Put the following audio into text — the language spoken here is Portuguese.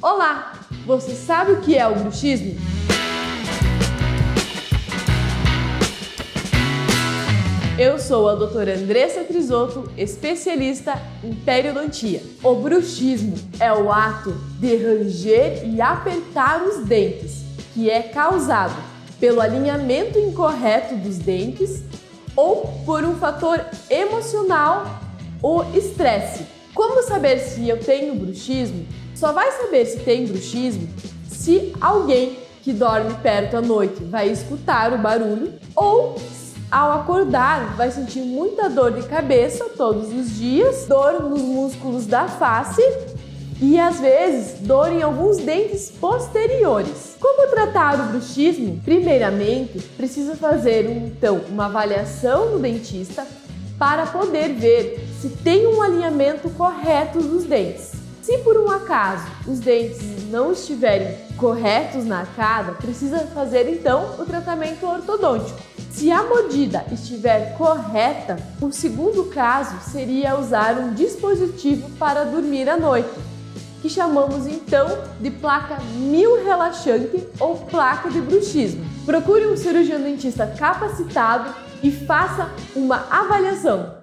Olá! Você sabe o que é o bruxismo? Eu sou a doutora Andressa Trisotto, especialista em periodontia. O bruxismo é o ato de ranger e apertar os dentes, que é causado pelo alinhamento incorreto dos dentes ou por um fator emocional ou estresse. Como saber se eu tenho bruxismo? Só vai saber se tem bruxismo se alguém que dorme perto à noite vai escutar o barulho ou ao acordar vai sentir muita dor de cabeça todos os dias, dor nos músculos da face e às vezes dor em alguns dentes posteriores. Como tratar o bruxismo? Primeiramente, precisa fazer uma avaliação no dentista para poder ver se tem um alinhamento correto dos dentes. Se por um acaso os dentes não estiverem corretos na arcada, precisa fazer então o tratamento ortodôntico. Se a mordida estiver correta, o segundo caso seria usar um dispositivo para dormir à noite, que chamamos então de placa mil relaxante ou placa de bruxismo. Procure um cirurgião dentista capacitado e faça uma avaliação.